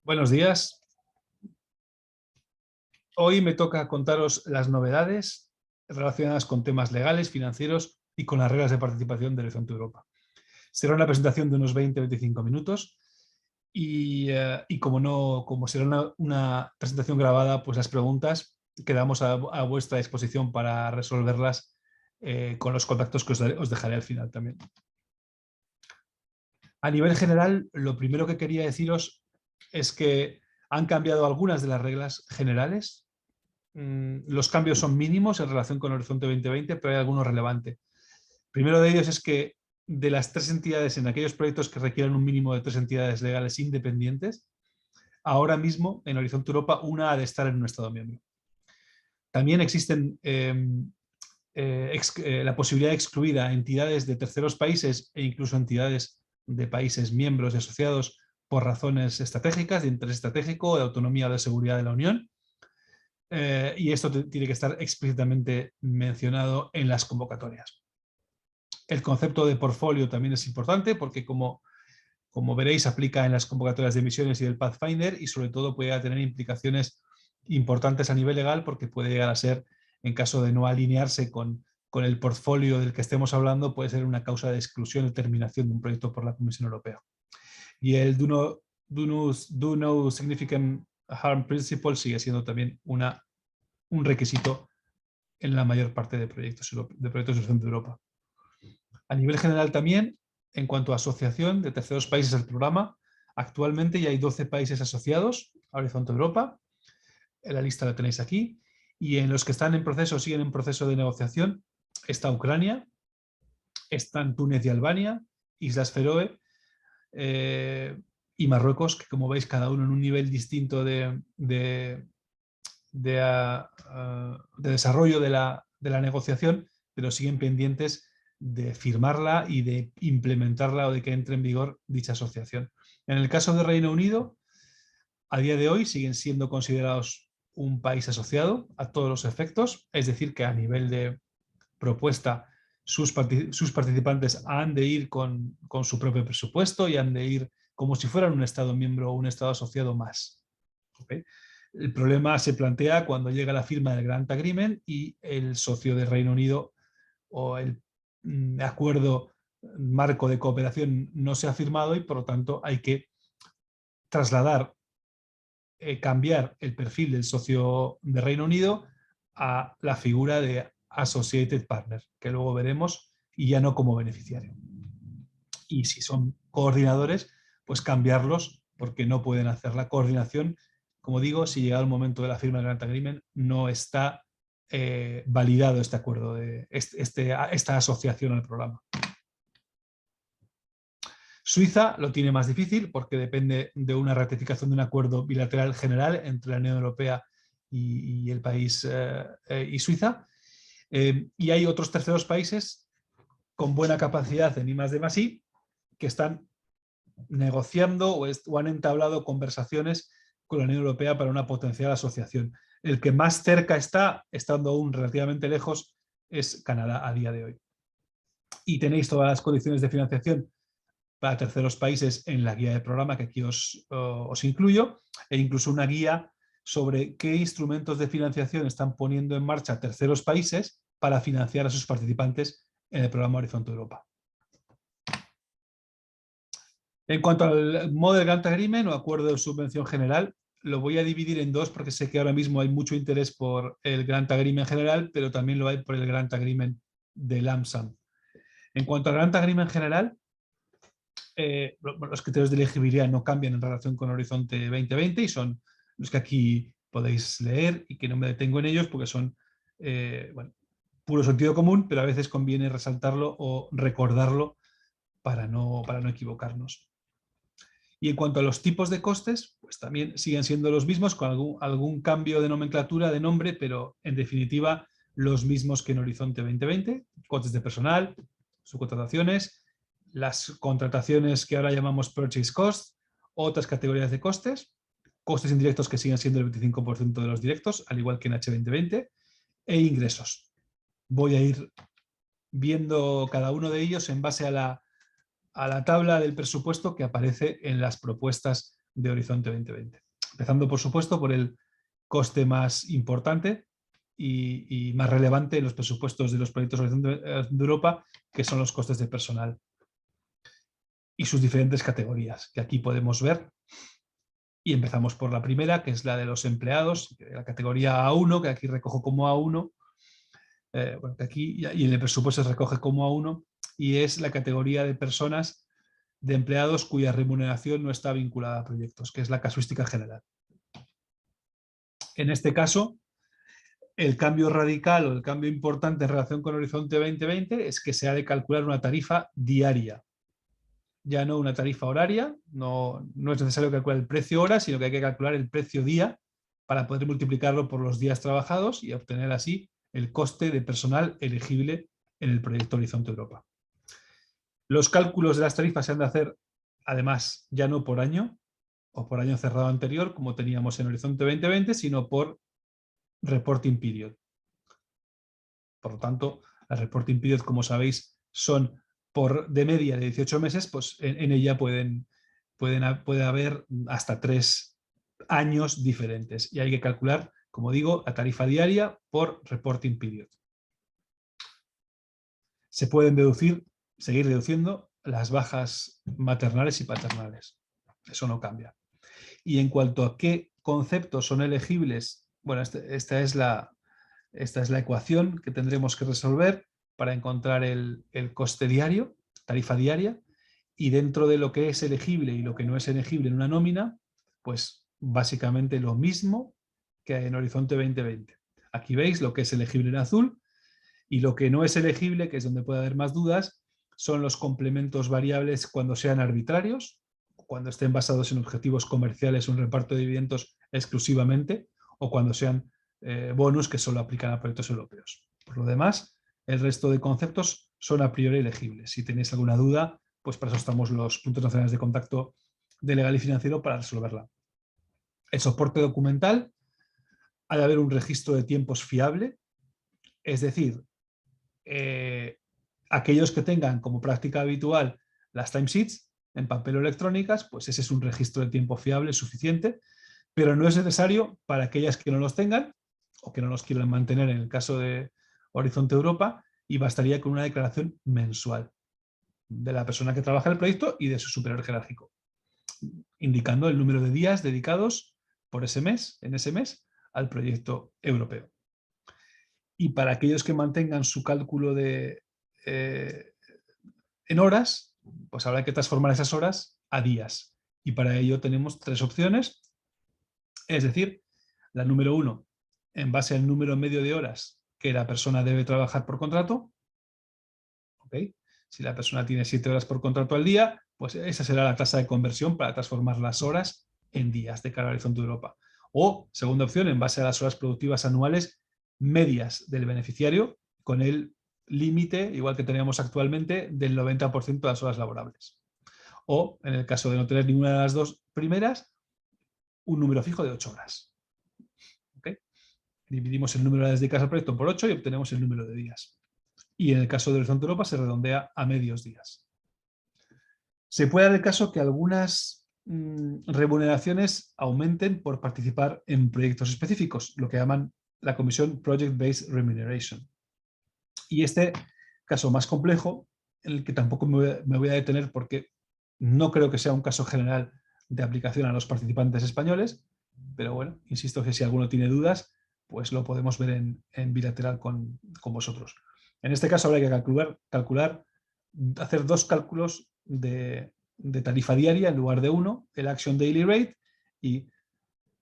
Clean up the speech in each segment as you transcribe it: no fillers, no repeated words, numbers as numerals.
Buenos días. Hoy me toca contaros las novedades relacionadas con temas legales, financieros y con las reglas de participación del Horizonte Europa. Será una presentación de unos 20-25 minutos y como será una presentación grabada, pues las preguntas quedamos a vuestra disposición para resolverlas con los contactos que os dejaré al final también. A nivel general, lo primero que quería deciros es que han cambiado algunas de las reglas generales. Los cambios son mínimos en relación con Horizonte 2020, pero hay algunos relevantes. Primero de ellos es que de las 3 entidades, en aquellos proyectos que requieran un mínimo de 3 entidades legales independientes, ahora mismo en Horizonte Europa una ha de estar en un Estado miembro. También existen la posibilidad de excluir a entidades de terceros países e incluso entidades de países miembros y asociados por razones estratégicas, de interés estratégico, de autonomía o de seguridad de la Unión. Y esto tiene que estar explícitamente mencionado en las convocatorias. El concepto de portfolio también es importante porque, como veréis, aplica en las convocatorias de emisiones y del Pathfinder y sobre todo puede tener implicaciones importantes a nivel legal porque puede llegar a ser, en caso de no alinearse con el portfolio del que estemos hablando, puede ser una causa de exclusión o terminación de un proyecto por la Comisión Europea. Y el do no significant harm principle sigue siendo también un requisito en la mayor parte de proyectos de Horizonte Europa. A nivel general también, en cuanto a asociación de terceros países al programa, actualmente ya hay 12 países asociados a Horizonte Europa. La lista la tenéis aquí. Y en los que están en proceso, siguen en proceso de negociación, está Ucrania, están Túnez y Albania, Islas Feroe y Marruecos, que como veis cada uno en un nivel distinto de desarrollo de la negociación, pero siguen pendientes de firmarla y de implementarla o de que entre en vigor dicha asociación. En el caso de Reino Unido, a día de hoy siguen siendo considerados un país asociado a todos los efectos, es decir, que a nivel de propuesta sus participantes han de ir con su propio presupuesto y han de ir como si fueran un Estado miembro o un Estado asociado más. ¿Okay? El problema se plantea cuando llega la firma del Grant Agreement y el socio del Reino Unido o el acuerdo marco de cooperación no se ha firmado y por lo tanto hay que trasladar, cambiar el perfil del socio de Reino Unido a la figura de Associated Partner, que luego veremos, y ya no como beneficiario. Y si son coordinadores, pues cambiarlos porque no pueden hacer la coordinación. Como digo, si llegado el momento de la firma del Grant Agreement no está validado este acuerdo, esta asociación al programa. Suiza lo tiene más difícil porque depende de una ratificación de un acuerdo bilateral general entre la Unión Europea y el país y Suiza. Y hay otros terceros países con buena capacidad en I+D+I que están negociando o han entablado conversaciones con la Unión Europea para una potencial asociación. El que más cerca está, estando aún relativamente lejos, es Canadá a día de hoy. Y tenéis todas las condiciones de financiación para terceros países en la guía de programa que aquí os incluyo, e incluso una guía sobre qué instrumentos de financiación están poniendo en marcha terceros países para financiar a sus participantes en el programa Horizonte Europa. En cuanto al Model Grant Agreement o acuerdo de subvención general, lo voy a dividir en dos porque sé que ahora mismo hay mucho interés por el Grant Agreement general, pero también lo hay por el Grant Agreement de LAMSAM. En cuanto al Grant Agreement general, los criterios de elegibilidad no cambian en relación con Horizonte 2020 y son los que aquí podéis leer y que no me detengo en ellos porque son puro sentido común, pero a veces conviene resaltarlo o recordarlo para no equivocarnos. Y en cuanto a los tipos de costes, pues también siguen siendo los mismos con algún cambio de nomenclatura, de nombre, pero en definitiva los mismos que en Horizonte 2020, costes de personal, subcontrataciones, las contrataciones que ahora llamamos purchase cost, otras categorías de costes, costes indirectos que siguen siendo el 25% de los directos, al igual que en H2020, e ingresos. Voy a ir viendo cada uno de ellos en base a la tabla del presupuesto que aparece en las propuestas de Horizonte 2020. Empezando, por supuesto, por el coste más importante y más relevante en los presupuestos de los proyectos Horizonte de Europa, que son los costes de personal y sus diferentes categorías, que aquí podemos ver. Y empezamos por la primera, que es la de los empleados, la categoría A1, que aquí recojo como A1, bueno, que aquí y en el presupuesto se recoge como A1, y es la categoría de personas, de empleados cuya remuneración no está vinculada a proyectos, que es la casuística general. En este caso, el cambio radical o el cambio importante en relación con Horizonte 2020 es que se ha de calcular una tarifa diaria. Ya no una tarifa horaria, no es necesario calcular el precio hora, sino que hay que calcular el precio día para poder multiplicarlo por los días trabajados y obtener así el coste de personal elegible en el proyecto Horizonte Europa. Los cálculos de las tarifas se han de hacer, además, ya no por año o por año cerrado anterior, como teníamos en Horizonte 2020, sino por reporting period. Por lo tanto, las reporting period, como sabéis, son de media de 18 meses, pues en ella puede haber hasta 3 años diferentes. Y hay que calcular, como digo, la tarifa diaria por reporting period. Se pueden seguir deduciendo las bajas maternales y paternales. Eso no cambia. Y en cuanto a qué conceptos son elegibles, bueno, esta es la ecuación que tendremos que resolver para encontrar el coste diario, tarifa diaria, y dentro de lo que es elegible y lo que no es elegible en una nómina, pues básicamente lo mismo que en Horizonte 2020. Aquí veis lo que es elegible en azul y lo que no es elegible, que es donde puede haber más dudas, son los complementos variables cuando sean arbitrarios, cuando estén basados en objetivos comerciales o un reparto de dividendos exclusivamente, o cuando sean bonus que solo aplican a proyectos europeos. Por lo demás, el resto de conceptos son a priori elegibles. Si tenéis alguna duda, pues para eso estamos los puntos nacionales de contacto de legal y financiero para resolverla. El soporte documental, ha de haber un registro de tiempos fiable, es decir, aquellos que tengan como práctica habitual las timesheets en papel o electrónicas, pues ese es un registro de tiempo fiable suficiente, pero no es necesario para aquellas que no los tengan o que no los quieran mantener en el caso de Horizonte Europa, y bastaría con una declaración mensual de la persona que trabaja en el proyecto y de su superior jerárquico, indicando el número de días dedicados por ese mes, en ese mes, al proyecto europeo. Y para aquellos que mantengan su cálculo en horas, pues habrá que transformar esas horas a días. Y para ello tenemos 3 opciones. Es decir, la número 1, en base al número medio de horas que la persona debe trabajar por contrato. ¿Okay? Si la persona tiene 7 horas por contrato al día, pues esa será la tasa de conversión para transformar las horas en días de cara a Horizonte Europa. O, segunda opción, en base a las horas productivas anuales medias del beneficiario, con el límite, igual que teníamos actualmente, del 90% de las horas laborables. O, en el caso de no tener ninguna de las dos primeras, un número fijo de 8 horas. ¿Okay? Dividimos el número de horas dedicadas al proyecto por 8 y obtenemos el número de días. Y en el caso de Horizonte Europa se redondea a medios días. Se puede dar el caso que algunas remuneraciones aumenten por participar en proyectos específicos, lo que llaman la comisión Project Based Remuneration. Y este caso más complejo, en el que tampoco me voy a detener porque no creo que sea un caso general de aplicación a los participantes españoles, pero bueno, insisto que si alguno tiene dudas, pues lo podemos ver en bilateral con vosotros. En este caso habrá que hacer 2 cálculos de tarifa diaria en lugar de uno, el Action Daily Rate, y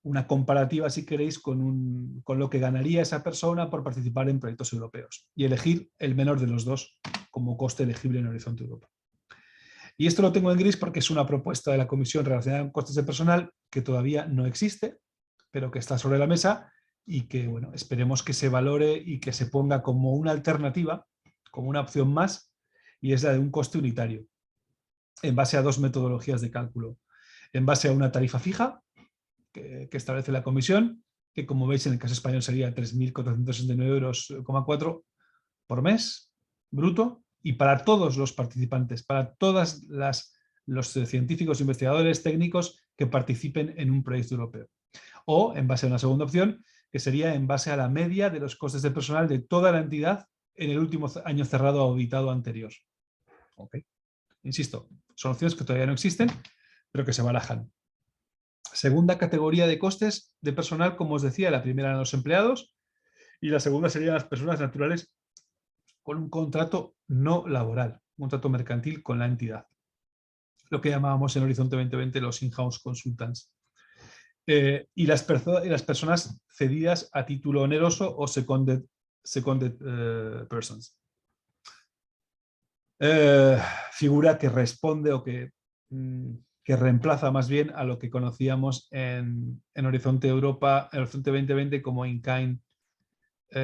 una comparativa, si queréis, con lo que ganaría esa persona por participar en proyectos europeos y elegir el menor de los dos como coste elegible en Horizonte Europa. Y esto lo tengo en gris porque es una propuesta de la Comisión relacionada con costes de personal que todavía no existe, pero que está sobre la mesa y que, bueno, esperemos que se valore y que se ponga como una alternativa, como una opción más, y es la de un coste unitario, en base a 2 metodologías de cálculo. En base a una tarifa fija, que establece la Comisión, que como veis en el caso español sería 3.469,4 € por mes, bruto, y para todos los participantes, para todas las los científicos, investigadores, técnicos que participen en un proyecto europeo. O, en base a una segunda opción, que sería en base a la media de los costes de personal de toda la entidad en el último año cerrado auditado anterior. Okay. Insisto, son opciones que todavía no existen, pero que se barajan. Segunda categoría de costes de personal, como os decía, la primera eran los empleados y la segunda serían las personas naturales con un contrato no laboral, un contrato mercantil con la entidad. Lo que llamábamos en Horizonte 2020 los in-house consultants. Y las personas cedidas a título oneroso o seconded persons. Figura que responde o que reemplaza más bien a lo que conocíamos en Horizonte Europa, en Horizonte 2020 como in-kind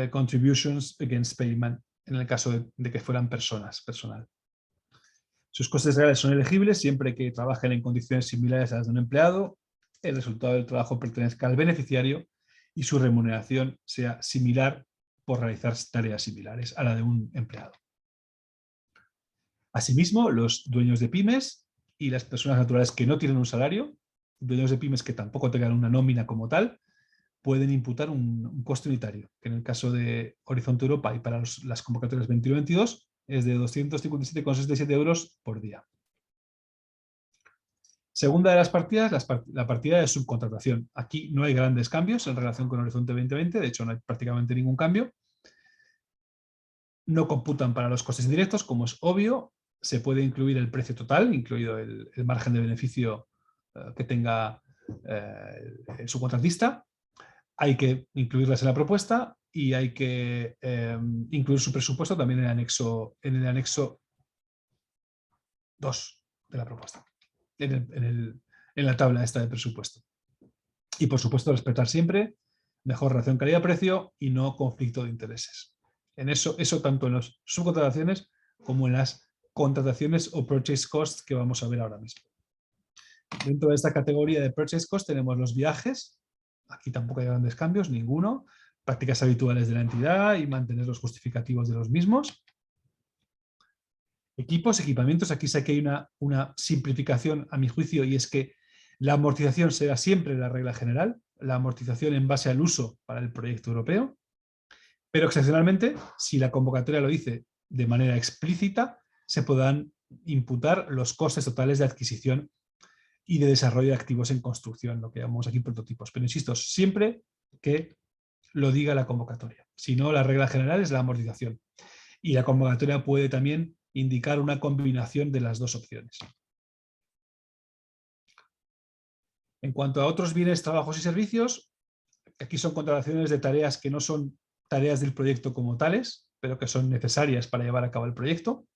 contributions against payment, en el caso de que fueran personal. Sus costes reales son elegibles siempre que trabajen en condiciones similares a las de un empleado, el resultado del trabajo pertenezca al beneficiario y su remuneración sea similar por realizar tareas similares a la de un empleado. Asimismo, los dueños de pymes y las personas naturales que no tienen un salario, dueños de pymes que tampoco tengan una nómina como tal, pueden imputar un coste unitario, que en el caso de Horizonte Europa y para las convocatorias 21-22 es de 257,67 euros por día. Segunda de las partidas, la partida de subcontratación. Aquí no hay grandes cambios en relación con Horizonte 2020, de hecho no hay prácticamente ningún cambio. No computan para los costes indirectos, como es obvio. Se puede incluir el precio total, incluido el margen de beneficio que tenga el subcontratista. Hay que incluirlas en la propuesta y hay que incluir su presupuesto también en el anexo 2 de la propuesta, en la tabla esta de presupuesto. Y por supuesto respetar siempre mejor relación calidad-precio y no conflicto de intereses. En eso tanto en las subcontrataciones como en las contrataciones o purchase costs que vamos a ver ahora mismo. Dentro de esta categoría de purchase cost tenemos los viajes. Aquí tampoco hay grandes cambios, ninguno. Prácticas habituales de la entidad y mantener los justificativos de los mismos. Equipos, equipamientos. Aquí sé que hay una simplificación a mi juicio y es que la amortización será siempre la regla general. La amortización en base al uso para el proyecto europeo. Pero excepcionalmente, si la convocatoria lo dice de manera explícita, se podrán imputar los costes totales de adquisición y de desarrollo de activos en construcción, lo que llamamos aquí prototipos. Pero insisto, siempre que lo diga la convocatoria. Si no, la regla general es la amortización. Y la convocatoria puede también indicar una combinación de las dos opciones. En cuanto a otros bienes, trabajos y servicios, aquí son contrataciones de tareas que no son tareas del proyecto como tales, pero que son necesarias para llevar a cabo el proyecto.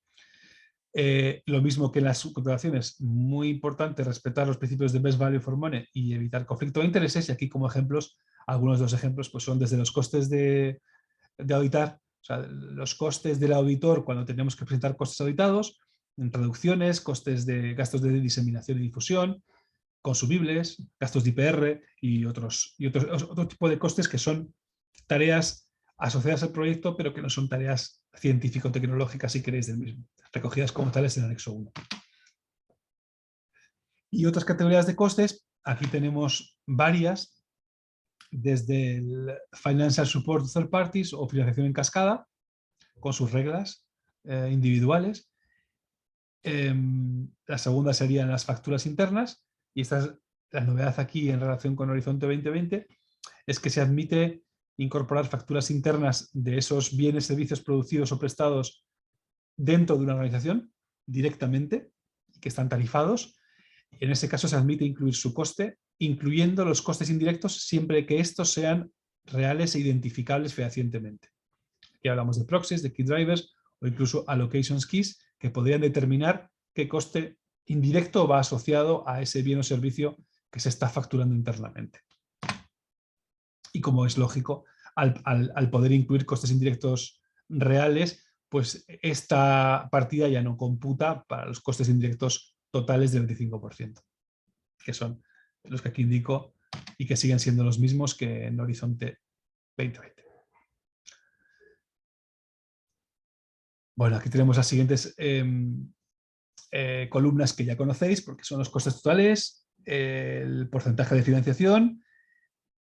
Lo mismo que en las subcontrataciones, muy importante respetar los principios de best value for money y evitar conflicto de intereses. Y aquí como ejemplos, algunos de los ejemplos pues son desde los costes de auditar, o sea, los costes del auditor cuando tenemos que presentar costes auditados, en traducciones, costes de gastos de diseminación y difusión, consumibles, gastos de IPR y otro tipo de costes que son tareas asociadas al proyecto, pero que no son tareas científico-tecnológicas, si queréis, del mismo, recogidas como tales en el anexo 1. Y otras categorías de costes, aquí tenemos varias, desde el Financial Support Third Parties o financiación en cascada, con sus reglas individuales. La segunda serían las facturas internas, y esta es la novedad aquí en relación con Horizonte 2020, es que se admite incorporar facturas internas de esos bienes, servicios producidos o prestados dentro de una organización directamente, que están tarifados. En ese caso se admite incluir su coste, incluyendo los costes indirectos siempre que estos sean reales e identificables fehacientemente. Aquí hablamos de proxies, de key drivers o incluso allocations keys que podrían determinar qué coste indirecto va asociado a ese bien o servicio que se está facturando internamente. Y como es lógico, al poder incluir costes indirectos reales, pues esta partida ya no computa para los costes indirectos totales del 25%, que son los que aquí indico y que siguen siendo los mismos que en Horizonte 2020. Bueno, aquí tenemos las siguientes columnas que ya conocéis, porque son los costes totales, el porcentaje de financiación,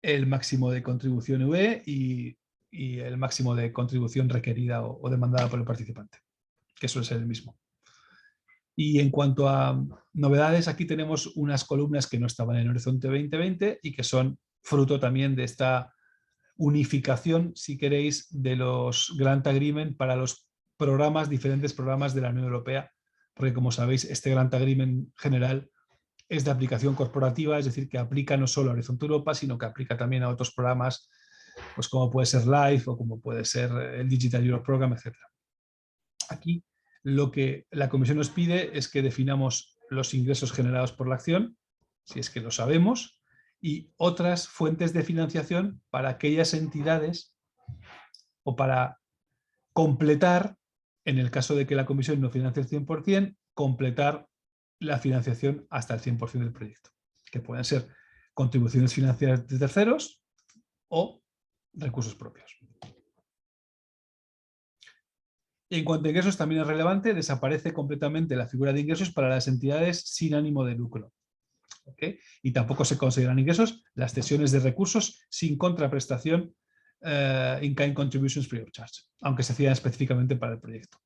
el máximo de contribución V y el máximo de contribución requerida o demandada por el participante, que suele ser el mismo. Y en cuanto a novedades, aquí tenemos unas columnas que no estaban en Horizonte 2020 y que son fruto también de esta unificación, si queréis, de los Grant Agreement para los programas, diferentes programas de la Unión Europea, porque como sabéis, este Grant Agreement general es de aplicación corporativa, es decir, que aplica no solo a Horizonte Europa, sino que aplica también a otros programas, pues como puede ser LIFE o como puede ser el Digital Europe Program, etc. Aquí lo que la Comisión nos pide es que definamos los ingresos generados por la acción, si es que lo sabemos, y otras fuentes de financiación para aquellas entidades o para completar, en el caso de que la Comisión no financie el 100%, completar la financiación hasta el 100% del proyecto, que pueden ser contribuciones financieras de terceros o recursos propios. Y en cuanto a ingresos, también es relevante, desaparece completamente la figura de ingresos para las entidades sin ánimo de lucro. ¿Okay? Y tampoco se consideran ingresos las cesiones de recursos sin contraprestación in-kind contributions free of charge, aunque se hacían específicamente para el proyecto.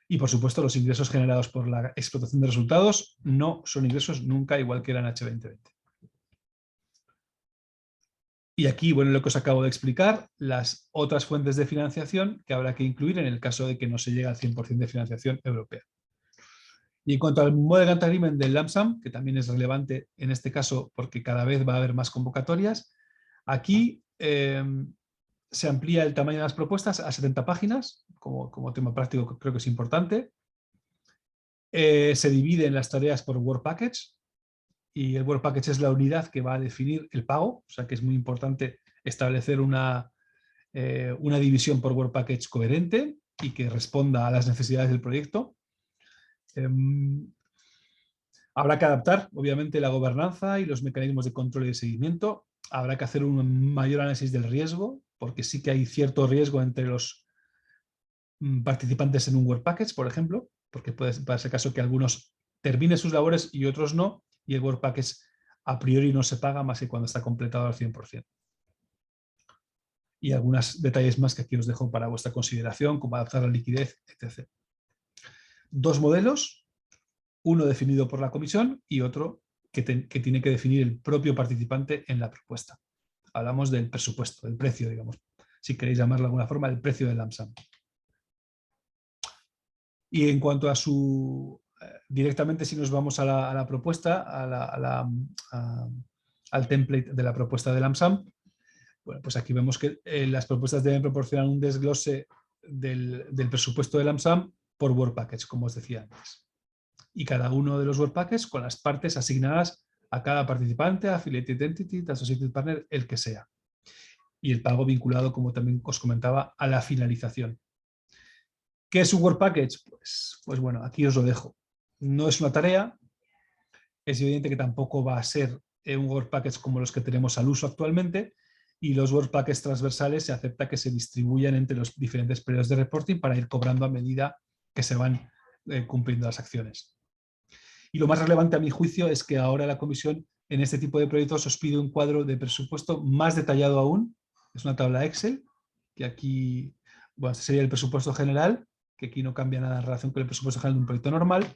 Y por supuesto, los ingresos generados por la explotación de resultados no son ingresos nunca, igual que eran H2020. Y aquí, bueno, lo que os acabo de explicar, las otras fuentes de financiación que habrá que incluir en el caso de que no se llegue al 100% de financiación europea. Y en cuanto al Model Grant Agreement del LAMSAM, que también es relevante en este caso porque cada vez va a haber más convocatorias, aquí se amplía el tamaño de las propuestas a 70 páginas, como tema práctico creo que es importante. Se dividen las tareas por Work Package, y el Work Package es la unidad que va a definir el pago, o sea que es muy importante establecer una división por Work Package coherente y que responda a las necesidades del proyecto. Habrá que adaptar, obviamente, la gobernanza y los mecanismos de control y de seguimiento. Habrá que hacer un mayor análisis del riesgo, porque sí que hay cierto riesgo entre los participantes en un Work Package, por ejemplo, porque puede ser caso que algunos terminen sus labores y otros no, y el Work Package a priori no se paga más que cuando está completado al 100%. Y algunos detalles más que aquí os dejo para vuestra consideración, como adaptar la liquidez, etc. Dos modelos, uno definido por la comisión y otro que tiene que definir el propio participante en la propuesta. Hablamos del presupuesto, del precio, digamos, si queréis llamarlo de alguna forma, el precio del LAMSAM. Y en cuanto a su... directamente si nos vamos a la propuesta, al template de la propuesta del LAMSAM, bueno, pues aquí vemos que las propuestas deben proporcionar un desglose del presupuesto del LAMSAM por Work Package, como os decía antes. Y cada uno de los Work Packages con las partes asignadas a cada participante, affiliated entity, associated partner, el que sea. Y el pago vinculado, como también os comentaba, a la finalización. ¿Qué es un Work Package? Pues bueno, aquí os lo dejo. No es una tarea, es evidente que tampoco va a ser un Work Package como los que tenemos al uso actualmente, y los Work Packages transversales se acepta que se distribuyan entre los diferentes periodos de reporting para ir cobrando a medida que se van cumpliendo las acciones. Y lo más relevante a mi juicio es que ahora la Comisión en este tipo de proyectos os pide un cuadro de presupuesto más detallado aún. Es una tabla Excel, que aquí, bueno, este sería el presupuesto general, que aquí no cambia nada en relación con el presupuesto general de un proyecto normal,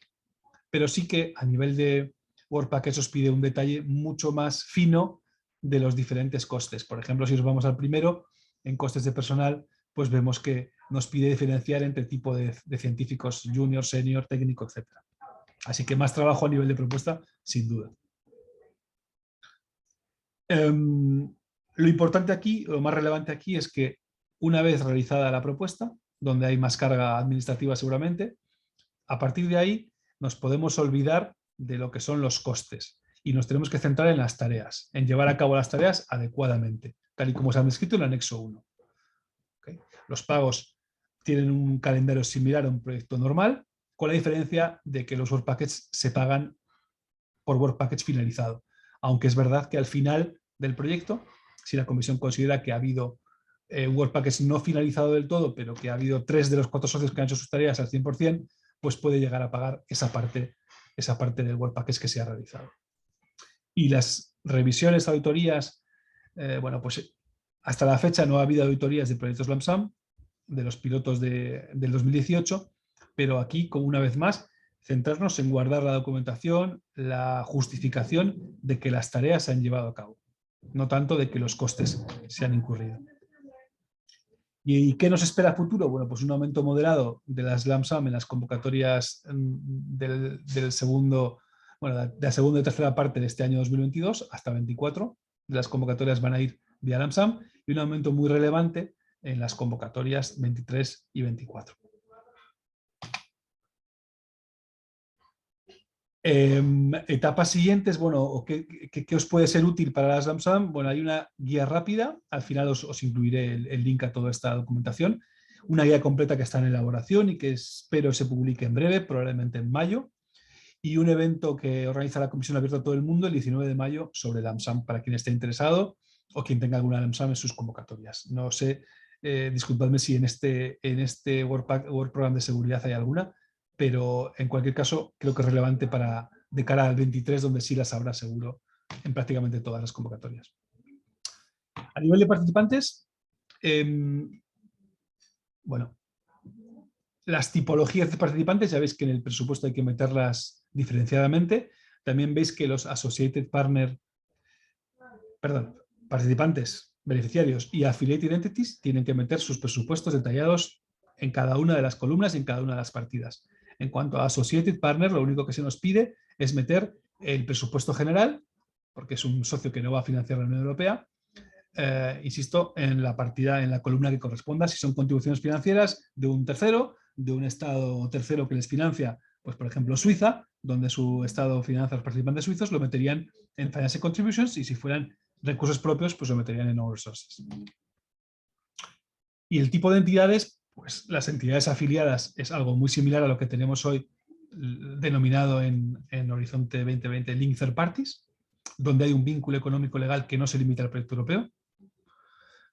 pero sí que a nivel de Work Package os pide un detalle mucho más fino de los diferentes costes. Por ejemplo, si nos vamos al primero, en costes de personal, pues vemos que nos pide diferenciar entre tipo de científicos junior, senior, técnico, etc. Así que más trabajo a nivel de propuesta, sin duda. Lo importante aquí, lo más relevante aquí es que una vez realizada la propuesta, donde hay más carga administrativa seguramente, a partir de ahí nos podemos olvidar de lo que son los costes y nos tenemos que centrar en las tareas, en llevar a cabo las tareas adecuadamente, tal y como se han descrito en el anexo 1. ¿Okay? Los pagos tienen un calendario similar a un proyecto normal, con la diferencia de que los Work Packages se pagan por Work Package finalizado. Aunque es verdad que al final del proyecto, si la comisión considera que ha habido un Work Package no finalizado del todo, pero que ha habido 3 de los 4 socios que han hecho sus tareas al 100%, pues puede llegar a pagar esa parte del Work Package que se ha realizado. Y las revisiones, auditorías, bueno, pues hasta la fecha no ha habido auditorías de proyectos lump sum, de los pilotos del 2018, pero aquí, como una vez más, centrarnos en guardar la documentación, la justificación de que las tareas se han llevado a cabo, no tanto de que los costes se han incurrido. ¿Y qué nos espera a futuro? Bueno, pues un aumento moderado de las lump sum en las convocatorias de la segunda y tercera parte de este año 2022 hasta 24. De las convocatorias van a ir vía lump sum y un aumento muy relevante en las convocatorias 23 y 24. Etapas siguientes, bueno, ¿qué os puede ser útil para las lump sum? Bueno, hay una guía rápida, al final os incluiré el link a toda esta documentación, una guía completa que está en elaboración y que espero se publique en breve, probablemente en mayo, y un evento que organiza la Comisión Abierta a todo el mundo el 19 de mayo sobre lump sum, para quien esté interesado o quien tenga alguna lump sum en sus convocatorias. No sé, disculpadme si en este Work Program de seguridad hay alguna, pero en cualquier caso creo que es relevante de cara al 23, donde sí las habrá seguro en prácticamente todas las convocatorias. A nivel de participantes, bueno, las tipologías de participantes, ya veis que en el presupuesto hay que meterlas diferenciadamente. También veis que los participantes, beneficiarios y affiliated entities tienen que meter sus presupuestos detallados en cada una de las columnas y en cada una de las partidas. En cuanto a Associated Partner, lo único que se nos pide es meter el presupuesto general, porque es un socio que no va a financiar la Unión Europea, insisto, en la partida, en la columna que corresponda, si son contribuciones financieras de un tercero, de un estado tercero que les financia, pues por ejemplo Suiza, donde su estado financia a los participantes suizos, lo meterían en Financial Contributions, y si fueran recursos propios, pues lo meterían en Own Resources. Y el tipo de entidades, pues las entidades afiliadas es algo muy similar a lo que tenemos hoy denominado en Horizonte 2020 Link Third Parties, donde hay un vínculo económico legal que no se limita al proyecto europeo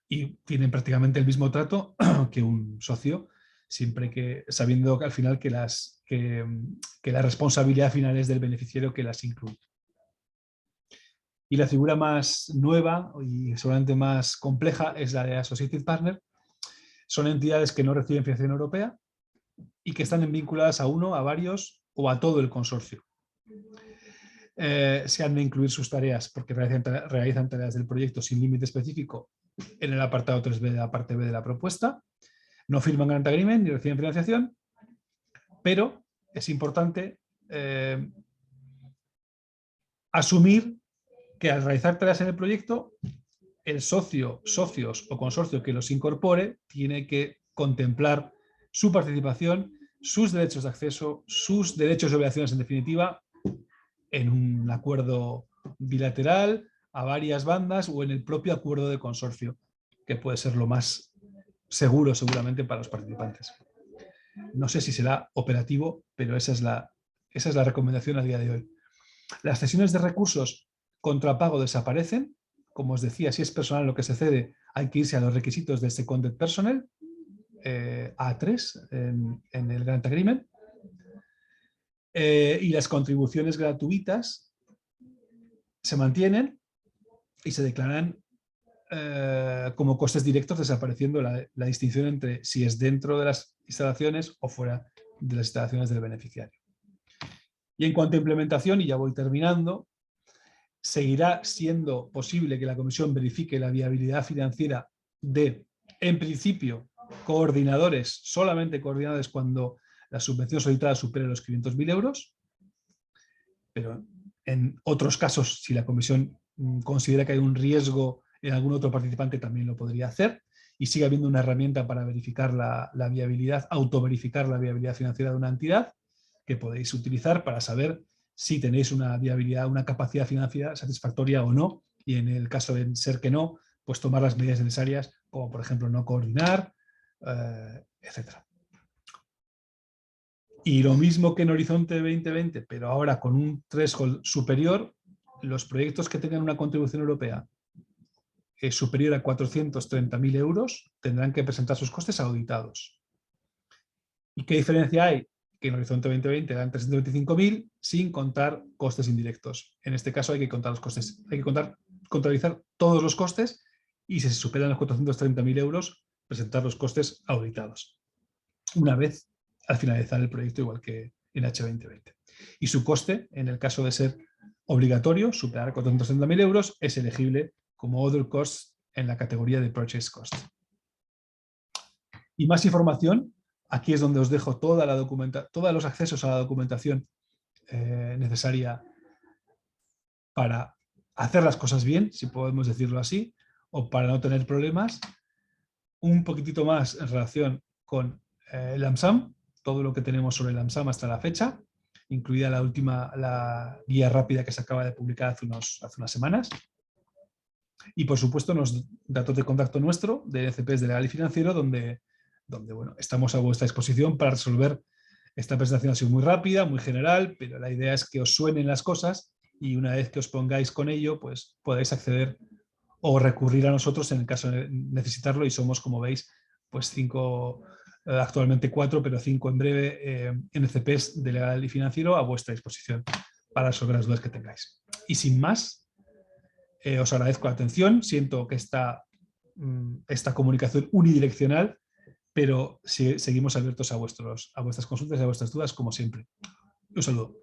y tienen prácticamente el mismo trato que un socio, siempre que sabiendo que al final que la responsabilidad final es del beneficiario que las incluye. Y la figura más nueva y seguramente más compleja es la de Associated Partner. Son entidades que no reciben financiación europea y que están vinculadas a uno, a varios o a todo el consorcio. Se han de incluir sus tareas porque realizan tareas del proyecto sin límite específico en el apartado 3b de la parte B de la propuesta. No firman grant agreement ni reciben financiación, pero es importante asumir que al realizar tareas en el proyecto, el socio, socios o consorcio que los incorpore tiene que contemplar su participación, sus derechos de acceso, sus derechos y obligaciones en definitiva, en un acuerdo bilateral, a varias bandas o en el propio acuerdo de consorcio, que puede ser lo más seguro seguramente para los participantes. No sé si será operativo, pero esa es la recomendación a día de hoy. Las cesiones de recursos contra pago desaparecen. Como os decía, si es personal lo que se cede, hay que irse a los requisitos de seconded personnel, A3 en el Grant Agreement. Y las contribuciones gratuitas se mantienen y se declaran como costes directos, desapareciendo la distinción entre si es dentro de las instalaciones o fuera de las instalaciones del beneficiario. Y en cuanto a implementación, y ya voy terminando, seguirá siendo posible que la Comisión verifique la viabilidad financiera de, en principio, coordinadores, solamente coordinadores cuando la subvención solicitada supere los 500.000 euros, pero en otros casos, si la Comisión considera que hay un riesgo en algún otro participante, también lo podría hacer, y sigue habiendo una herramienta para verificar la viabilidad, autoverificar la viabilidad financiera de una entidad, que podéis utilizar para saber si tenéis una viabilidad, una capacidad financiera satisfactoria o no, y en el caso de ser que no, pues tomar las medidas necesarias, como por ejemplo no coordinar, etc. Y lo mismo que en Horizonte 2020, pero ahora con un threshold superior, los proyectos que tengan una contribución europea superior a 430.000 euros tendrán que presentar sus costes auditados. ¿Y qué diferencia hay? que en Horizonte 2020 dan 325.000 sin contar costes indirectos. En este caso hay que contar los costes, hay que contabilizar todos los costes y si se superan los 430.000 euros, presentar los costes auditados. Una vez al finalizar el proyecto, igual que en H2020. Y su coste, en el caso de ser obligatorio, superar 430.000 euros, es elegible como Other Costs en la categoría de Purchase Cost. Y más información, aquí es donde os dejo todos los accesos a la documentación necesaria para hacer las cosas bien, si podemos decirlo así, o para no tener problemas. Un poquitito más en relación con el AMSAM, todo lo que tenemos sobre el AMSAM hasta la fecha, incluida la guía rápida que se acaba de publicar hace unas semanas. Y por supuesto los datos de contacto nuestro de ECPs de Legal y Financiero, donde bueno, estamos a vuestra disposición para resolver. Esta presentación ha sido muy rápida, muy general, pero la idea es que os suenen las cosas y una vez que os pongáis con ello, pues podáis acceder o recurrir a nosotros en el caso de necesitarlo, y somos, como veis, pues 5, actualmente 4, pero 5 en breve, NCPs de Legal y Financiero a vuestra disposición para resolver las dudas que tengáis. Y sin más, os agradezco la atención, siento que esta comunicación unidireccional, pero seguimos abiertos a vuestras consultas y a vuestras dudas, como siempre. Un saludo.